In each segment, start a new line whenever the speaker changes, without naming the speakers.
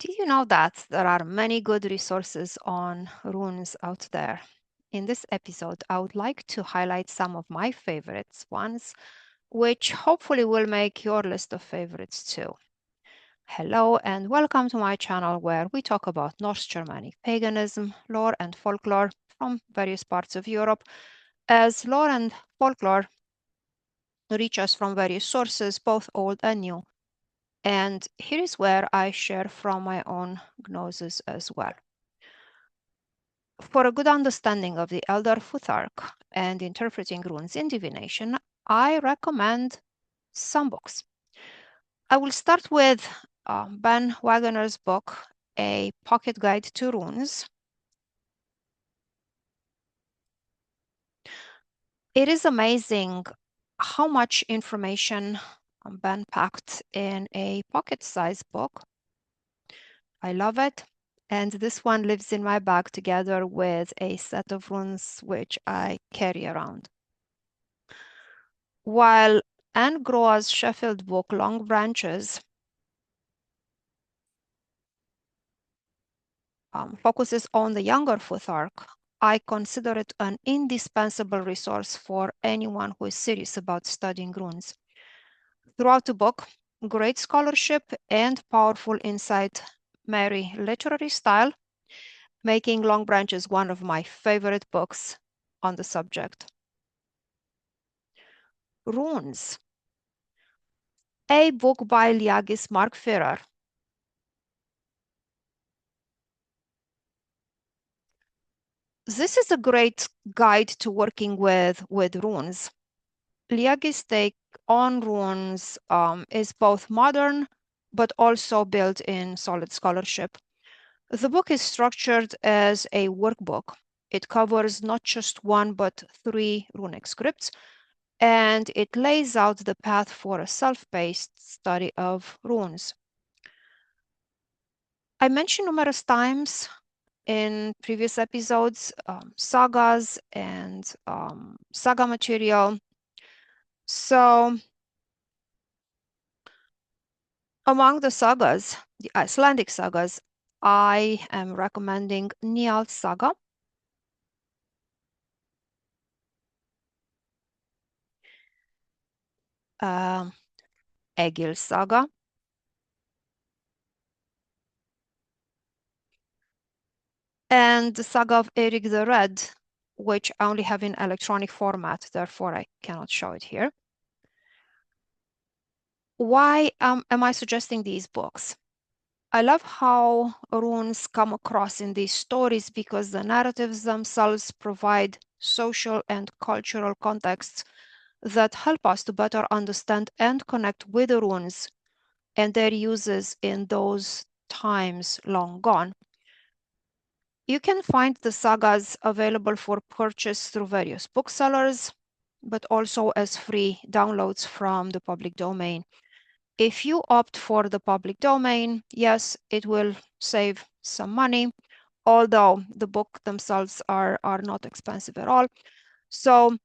Did you know that there are many good resources on runes out there? In this episode, I would like to highlight some of my favorites ones, which hopefully will make your list of favorites too. Hello and welcome to my channel where we talk about North Germanic paganism, lore and folklore from various parts of Europe, as lore and folklore reach us from various sources, both old and new. And here is where I share from my own gnosis as well. For a good understanding of the Elder Futhark and interpreting runes in divination, I recommend some books. I will start with Ben Wagner's book, A Pocket Guide to Runes. It is amazing how much information Ben packed in a pocket-sized book. I love it. And this one lives in my bag together with a set of runes which I carry around. While Anne Groa's Sheffield book, Long Branches, focuses on the younger Futhark, I consider it an indispensable resource for anyone who is serious about studying runes. Throughout the book, great scholarship and powerful insight marry literary style, making Long Branches one of my favorite books on the subject. Runes, a book by Liagis Mark Ferrer. This is a great guide to working with runes. Liagis' take on runes is both modern, but also built in solid scholarship. The book is structured as a workbook. It covers not just one, but 3 runic scripts, and it lays out the path for a self-paced study of runes. I mentioned numerous times in previous episodes sagas and saga material. So among the sagas, the Icelandic sagas, I am recommending Njál's saga. Egil's saga, and the saga of Eric the Red, which I only have in electronic format, therefore I cannot show it here. Why am I suggesting these books? I love how runes come across in these stories because the narratives themselves provide social and cultural contexts that help us to better understand and connect with the runes and their uses in those times long gone. You can find the sagas available for purchase through various booksellers, but also as free downloads from the public domain. If you opt for the public domain, yes, it will save some money, although the book themselves are not expensive at all. So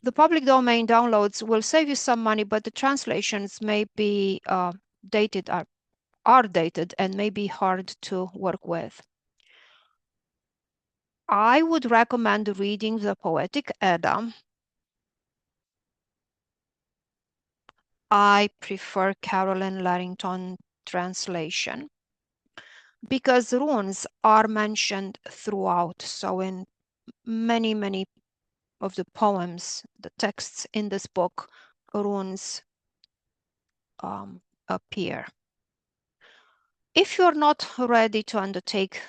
the public domain downloads will save you some money, but the translations may be dated, are dated and may be hard to work with. I would recommend reading the Poetic Edda. I prefer Carolyn Larrington translation because runes are mentioned throughout. So in many of the poems, the texts in this book, runes appear. If you're not ready to undertake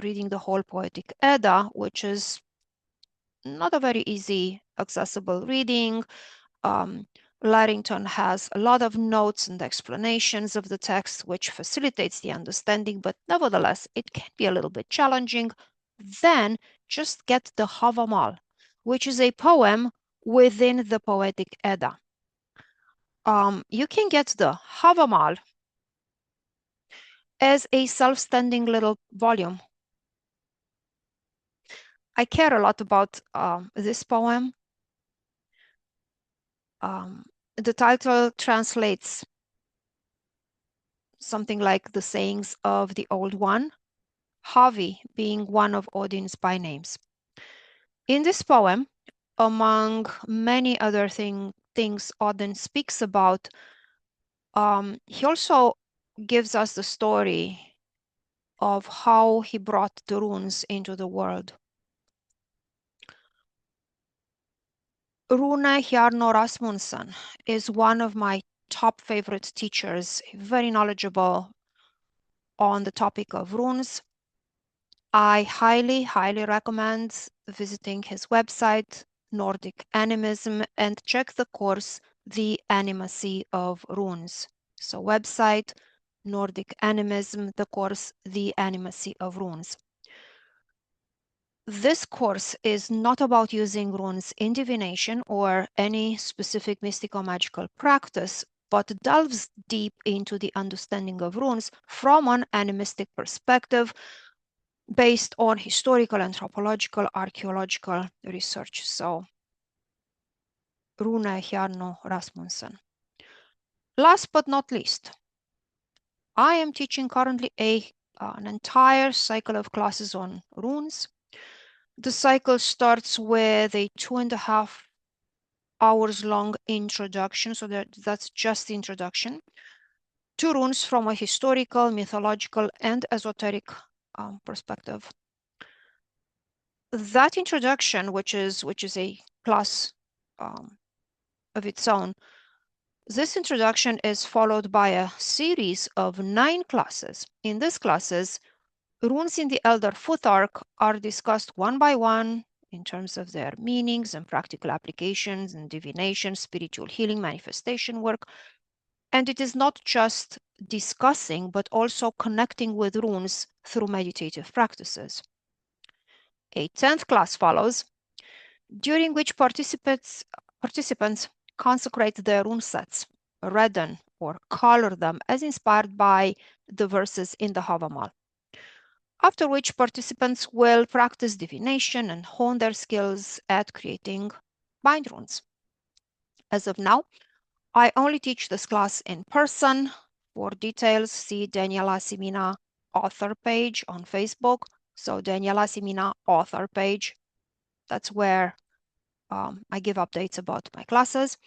reading the whole Poetic Edda, which is not a very easy, accessible reading, Larrington has a lot of notes and explanations of the text, which facilitates the understanding, but nevertheless, it can be a little bit challenging. Then just get the Havamal, which is a poem within the Poetic Edda. You can get the Havamal as a self-standing little volume. I care a lot about this poem. The title translates something like the sayings of the Old One, Havi being one of Odin's by names. In this poem, among many other things Odin speaks about, he also gives us the story of how he brought the runes into the world. Rune Hjarno Rasmussen is one of my top favorite teachers, very knowledgeable on the topic of runes. I highly, highly recommend visiting his website, Nordic Animism, and check the course, The Animacy of Runes. So website, Nordic Animism, the course, The Animacy of Runes. This course is not about using runes in divination or any specific mystical magical practice, but delves deep into the understanding of runes from an animistic perspective based on historical, anthropological, archaeological research. So, Rune Hjarno Rasmussen. Last but not least, I am teaching currently an entire cycle of classes on runes. The cycle starts with a 2.5 hours long introduction, so that's just the introduction, to runes from a historical, mythological, and esoteric perspective. That introduction, which is a class of its own, this introduction is followed by a series of 9 classes. In these classes, runes in the Elder Futhark are discussed one by one in terms of their meanings and practical applications and divination, spiritual healing, manifestation work. And it is not just discussing, but also connecting with runes through meditative practices. A 10th class follows, during which participants consecrate their rune sets, redden or color them as inspired by the verses in the Havamal. After which participants will practice divination and hone their skills at creating bind runes. As of now, I only teach this class in person. For details, see Daniela Simina author page on Facebook. So Daniela Simina author page, that's where I give updates about my classes.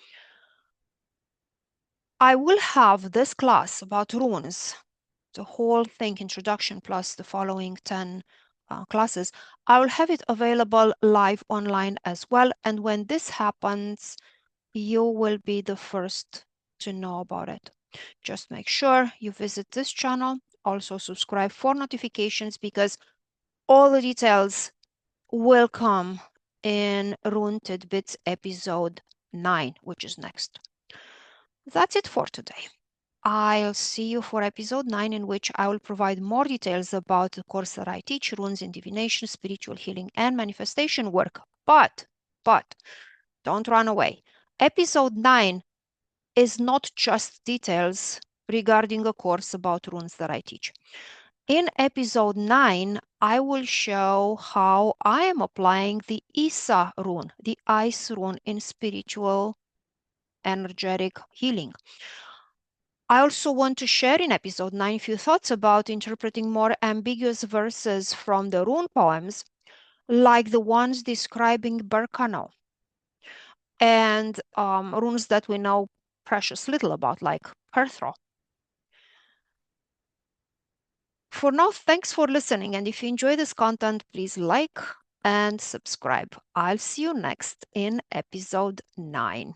I will have this class about runes, the whole thing, introduction plus the following 10 classes. I will have it available live online as well. And when this happens, you will be the first to know about it. Just make sure you visit this channel. Also subscribe for notifications, because all the details will come in Rune Tidbits episode 9, which is next. That's it for today. I'll see you for episode 9, in which I will provide more details about the course that I teach, runes in divination, spiritual healing, and manifestation work. But don't run away. Episode 9 is not just details regarding a course about runes that I teach. In episode 9, I will show how I am applying the Isa rune, the ice rune, in spiritual energetic healing. I also want to share in episode 9 a few thoughts about interpreting more ambiguous verses from the rune poems, like the ones describing Berkano, and runes that we know precious little about, like Perthro. For now, thanks for listening, and if you enjoy this content, please like and subscribe. I'll see you next in episode 9.